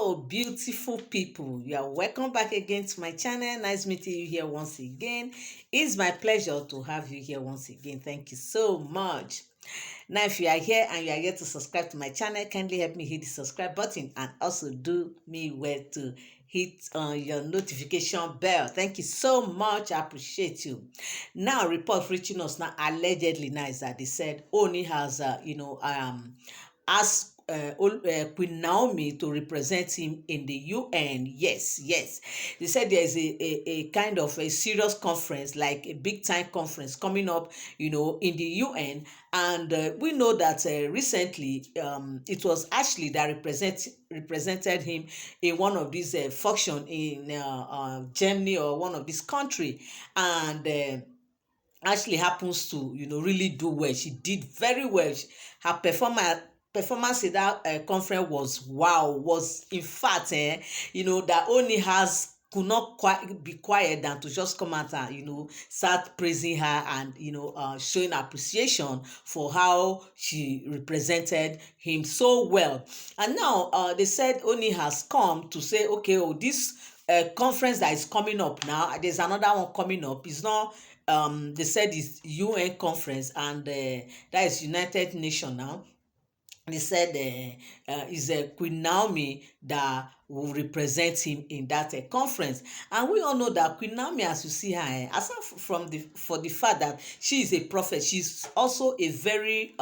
Hello, beautiful people. You are welcome back again to my channel. Nice meeting you here once again. It's my pleasure to have you here once again. Thank you so much. Now, if you are here and you are here to subscribe to my channel, kindly help me hit the subscribe button and also do me well to hit your notification bell. Thank you so much. I appreciate you. Now, report reaching us now allegedly now is that they said Ooni has, asked Queen Naomi to represent him in the UN. Yes, yes. They said there's a kind of a serious conference, like a big time conference coming up, in the UN. And we know that recently it was Ashley that represented him in one of these function in Germany or one of these country. And Ashley happens to, really do well. She did very well. Her performance in that conference was wow. Was in fact, that only has could not quite be quiet than to just come out and start praising her and showing appreciation for how she represented him so well. And now they said Oni has come to say, okay, oh, this conference that is coming up now, there's another one coming up. It's not they said it's UN conference, and that is United Nations now. They said is Queen Naomi that will represent him in that conference. And we all know that Queen Naomi, as you see her, aside from for the fact that she is a prophet, she's also a very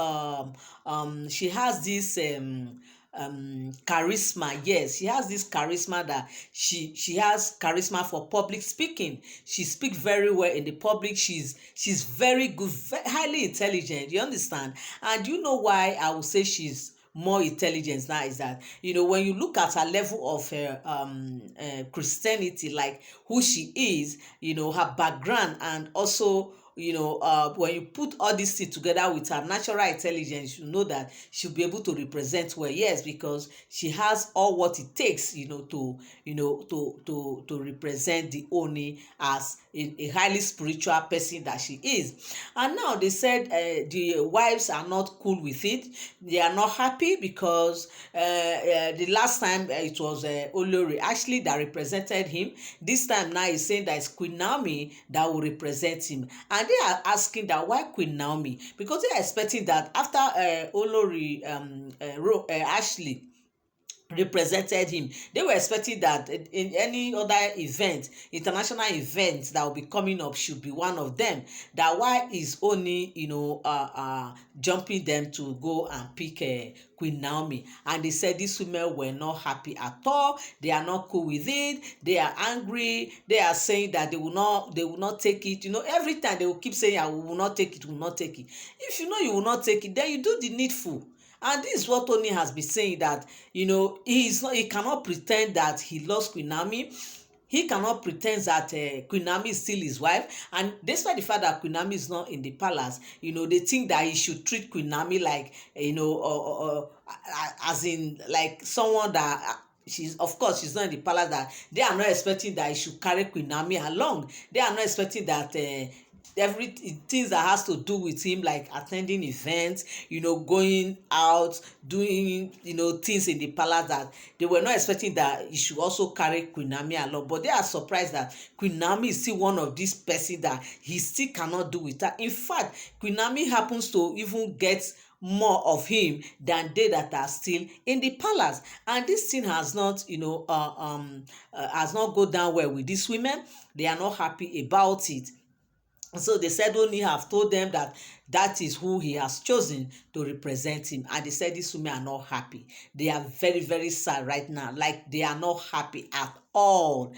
she has this charisma. Yes, she has this charisma that she has charisma for public speaking. She speaks very well in the public. She's very good, highly intelligent, you understand. And you know why I would say she's more intelligence now is that when you look at her level of Christianity, like who she is, her background, and also when you put all these things together with her natural intelligence, you know that she'll be able to represent well. Yes, because she has all what it takes, to represent the Oni as a highly spiritual person that she is. And now they said the wives are not cool with it. They are not happy because the last time it was Olori actually that represented him. This time now he's saying that it's Queen Naomi that will represent him. And they are asking that why Queen Naomi? Because they are expecting that after Olori Ashley represented him, they were expecting that in any other event, international event that will be coming up, should be one of them. That why is only jumping them to go and pick Queen Naomi? And they said these women were not happy at all. They are not cool with it. They are angry. They are saying that they will not take it. Every time they will keep saying, I will not take it, will not take it. If you know you will not take it, then you do the needful. And this is what Tony has been saying, that he cannot pretend that he lost Queen Naomi. He cannot pretend that Queen Naomi is still his wife. And despite the fact that Queen Naomi is not in the palace, they think that he should treat Queen Naomi like, as in like someone that she's not in the palace, that they are not expecting that he should carry Queen Naomi along. They are not expecting that things that has to do with him, like attending events, going out, doing things in the palace, that they were not expecting that he should also carry Queen Naomi along. But they are surprised that Queen Naomi is still one of these persons that he still cannot do with her. In fact, Queen Naomi happens to even get more of him than they that are still in the palace. And this thing has not has not go down well with these women. They are not happy about it. So they said Oni have told them that that is who he has chosen to represent him. And they said these women are not happy. They are very, very sad right now. Like, they are not happy at all,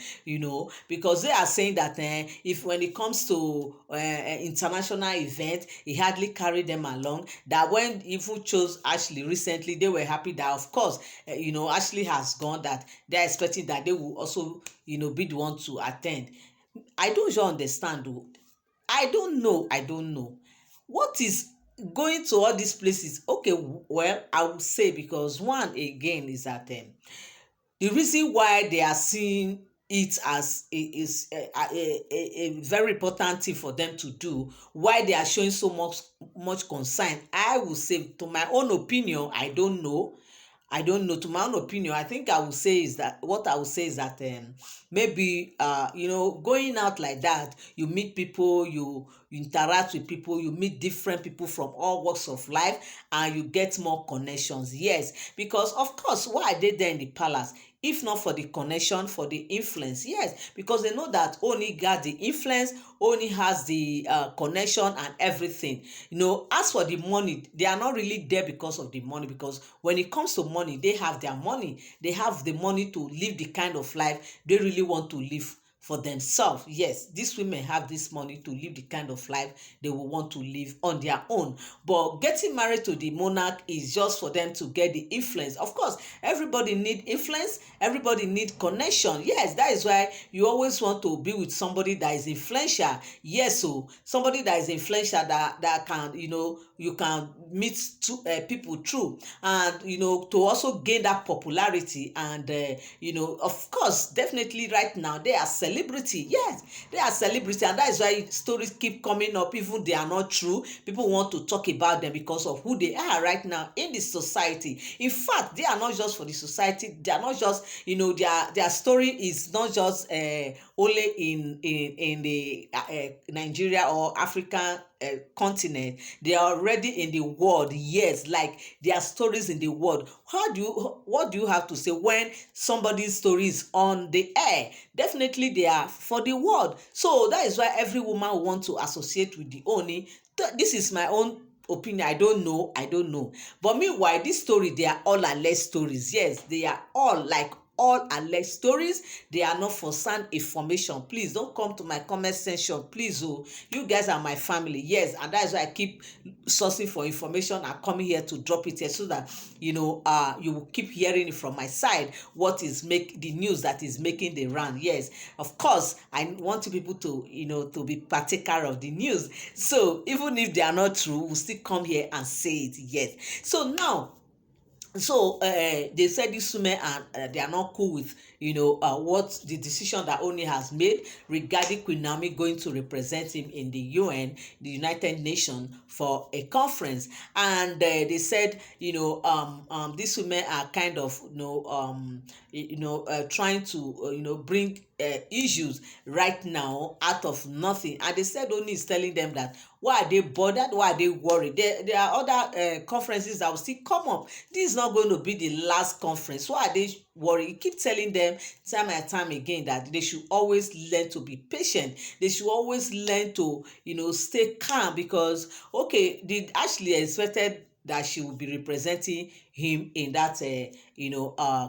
because they are saying that if when it comes to international event, he hardly carried them along. That when even chose Ashley recently, they were happy that, of course, Ashley has gone, that they're expecting that they will also, be the one to attend. I don't even understand, though. I don't know. What is going to all these places? Okay, well, I would say, because one, again, is that the reason why they are seeing it as a very important thing for them to do, why they are showing so much concern, I would say, to my own opinion, I don't know. I don't know. To my own opinion, I think I would say is that what I would say is that maybe going out like that, you meet people, you interact with people, you meet different people from all walks of life, and you get more connections. Yes, because of course, why are they there in the palace? If not for the connection, for the influence, yes, because they know that Oni got the influence, Oni has the connection and everything. As for the money, they are not really there because of the money, because when it comes to money, they have their money, they have the money to live the kind of life they really want to live for themselves. Yes, these women have this money to live the kind of life they will want to live on their own. But getting married to the monarch is just for them to get the influence. Of course, everybody need influence, everybody need connection. Yes, that is why you always want to be with somebody that is influential. Yes, so somebody that is influential, that can, you can meet people through, and to also gain that popularity. And of course, definitely right now they are celebrity. Yes, they are celebrity, and that is why stories keep coming up. Even they are not true, people want to talk about them because of who they are right now in the society. In fact, they are not just for the society, they are not just, their story is not just only in the Nigeria or African continent. They are already in the world. Yes, like their stories in the world. What do you have to say when somebody's story is on the air? Definitely they are for the world. So that is why every woman want to associate with the Oni. This is my own opinion. I don't know, but meanwhile, this story, they are all alleged stories. Yes, they are all like all alleged stories. They are not for sound information. Please don't come to my comment section, please. Oh, you guys are my family. Yes, and that's why I keep sourcing for information and coming here to drop it here, so that you will keep hearing it from my side, what is make the news that is making the round. Yes, of course, I want you people to to be partaker of the news. So even if they are not true, we'll still come here and say it. Yes. So now, they said these women are they are not cool with what the decision that Oni has made regarding Queen Naomi going to represent him in the UN, the United Nations, for a conference. And they said these women are kind of trying to bring issues right now out of nothing. And they said Oni is telling them that why are they bothered, why are they worried? There are other conferences that will still come up. This is not going to be the last conference. Why are they worried? You keep telling them time and time again that they should always learn to be patient. They should always learn to stay calm, because okay, did Ashley expected that she would be representing him in that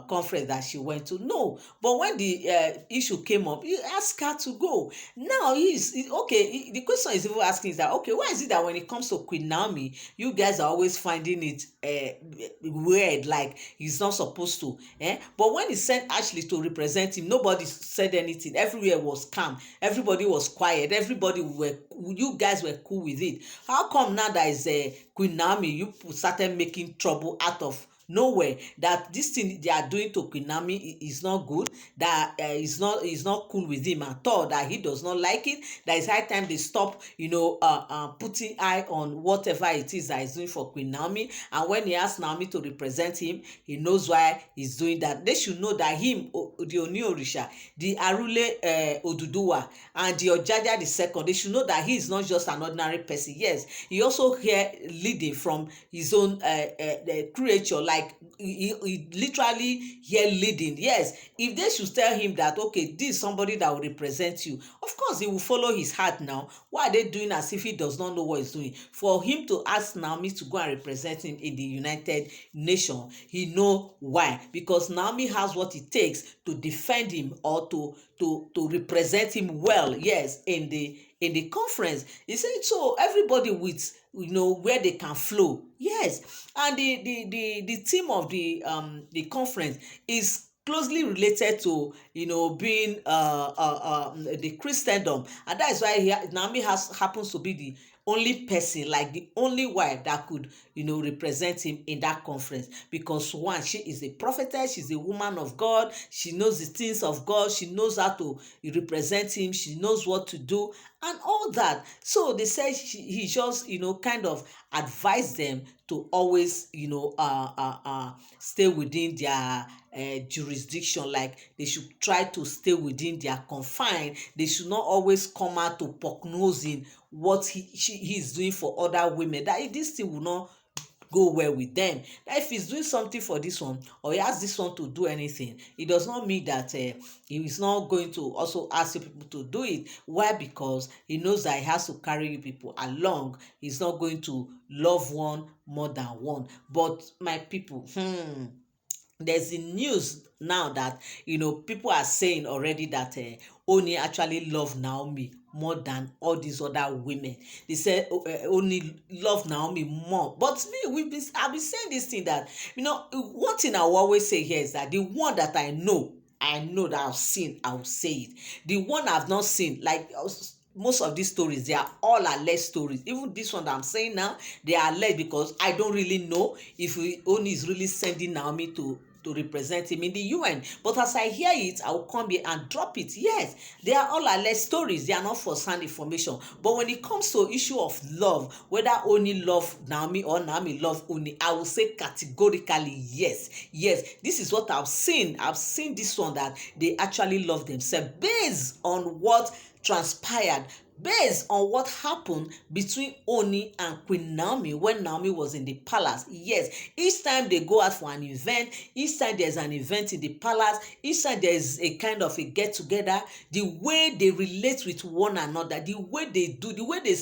conference that she went to? No. But when the issue came up, he asked her to go. Now okay. The question is even asking is that, okay, why is it that when it comes to Queen Naomi, you guys are always finding it weird, like he's not supposed to, but when he sent Ashley to represent him, nobody said anything. Everywhere was calm, everybody was quiet, you guys were cool with it. How come now that is Queen Naomi, you started making trouble out of nowhere, that this thing they are doing to Queen Naomi is not good, that is not cool with him at all, that he does not like it, that it's high time they stop putting eye on whatever it is that he's doing for Queen Naomi. And when he asked Naomi to represent him, he knows why he's doing that. They should know that him, the Oni Orisha, the Arule Oduduwa, and the Ojaja the second, they should know that he is not just an ordinary person. Yes, he also here leading from his own creature, like he literally here leading. Yes, if they should tell him that, okay, this is somebody that will represent you, of course he will follow his heart. Now why are they doing as if he does not know what he's doing? For him to ask Naomi to go and represent him in the United Nations, he know why, because Naomi has what it takes to defend him, or to represent him well, yes, in the conference. He said, so everybody with where they can flow. Yes, and the theme of the conference is closely related to being the Christendom, and that is why Naomi happens to be only person, like the only wife that could, represent him in that conference. Because one, she is a prophetess, she's a woman of God, she knows the things of God, she knows how to represent him, she knows what to do and all that. So they said he just, kind of advised them to always, stay within their jurisdiction. Like they should try to stay within their confine. They should not always come out to poke nose in what he is doing for other women. That this thing will not go well with them. That if he's doing something for this one, or he asks this one to do anything, it does not mean that he is not going to also ask you people to do it. Why? Because he knows that he has to carry you people along. He's not going to love one more than one. But my people, there's the news now that people are saying already that Ooni actually love Naomi more than all these other women. They said Ooni love Naomi more. But me, I've been saying this thing that one thing I will always say here is that the one that I know that I've seen, I will say it. The one I've not seen, like most of these stories, they are all alleged stories. Even this one that I'm saying now, they are alleged because I don't really know if Ooni is really sending Naomi to represent him in the UN. But as I hear it, I will come here and drop it. Yes, they are all alleged stories. They are not first-hand information. But when it comes to issue of love, whether Ooni love Naomi or Naomi love Ooni, I will say categorically yes. Yes, this is what I've seen. I've seen this one that they actually love themselves based on what transpired, based on what happened between Ooni and Queen Naomi when Naomi was in the palace. Yes, each time they go out for an event, each time there's an event in the palace, each time there's a kind of a get together, the way they relate with one another, the way they do, the way they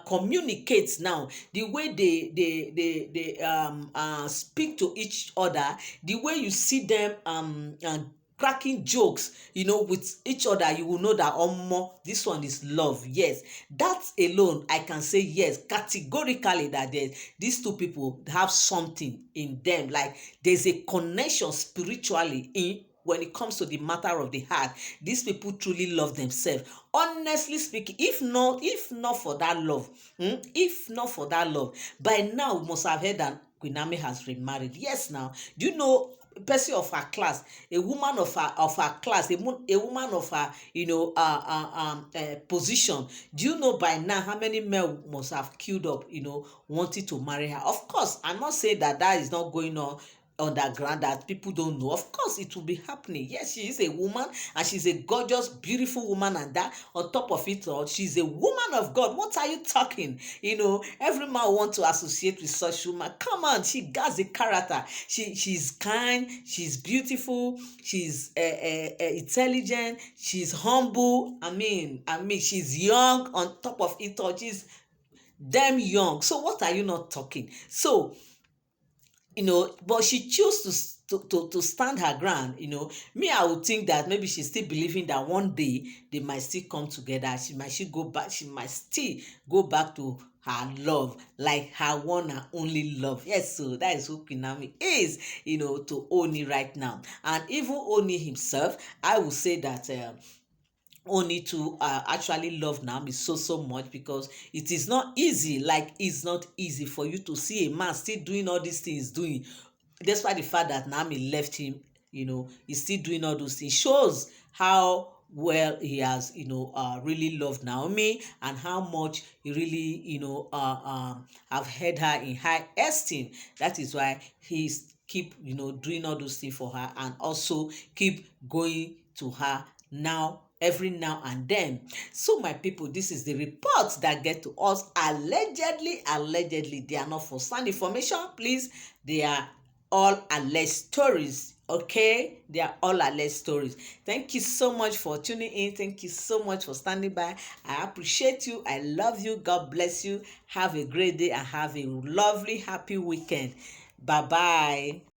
communicate now, the way they speak to each other, the way you see them cracking jokes with each other, you will know that this one is love. Yes, that alone I can say yes categorically that these two people have something in them, like there's a connection spiritually in when it comes to the matter of the heart. These people truly love themselves. Honestly speaking, if not for that love, if not for that love, by now we must have heard that Queen Naomi has remarried. Yes, now do you know a person of her class, a woman of her class, a woman of her position? Do you know by now how many men must have queued up wanting to marry her? Of course, I'm not saying that is not going on the ground, that people don't know. Of course it will be happening. Yes, she is a woman and she's a gorgeous, beautiful woman, and that on top of it all, she's a woman of God. What are you talking? Every man want to associate with such woman. Come on, she got the character. She's kind, she's beautiful, she's intelligent, she's humble. I mean she's young. On top of it all, she's damn young. So what are you not talking? So but she chose to stand her ground. Me, I would think that maybe she's still believing that one day they might still come together. She might still go back to her love, like her one and only love. Yes, so that is who Queen Naomi is, to Ooni right now. And even Ooni himself, I would say that Ooni to actually love Naomi so much, because it is not easy. Like, it's not easy for you to see a man still doing all these things doing, despite the fact that Naomi left him. He's still doing all those things. Shows how well he has really loved Naomi, and how much he really have held her in high esteem. That is why he's keep doing all those things for her, and also keep going to her now, every now and then. So my people, this is the reports that get to us allegedly. They are not for sound information, please. They are all alleged stories. Okay, they are all alleged stories. Thank you so much for tuning in. Thank you so much for standing by. I appreciate you. I love you. God bless you. Have a great day and have a lovely, happy weekend. Bye bye.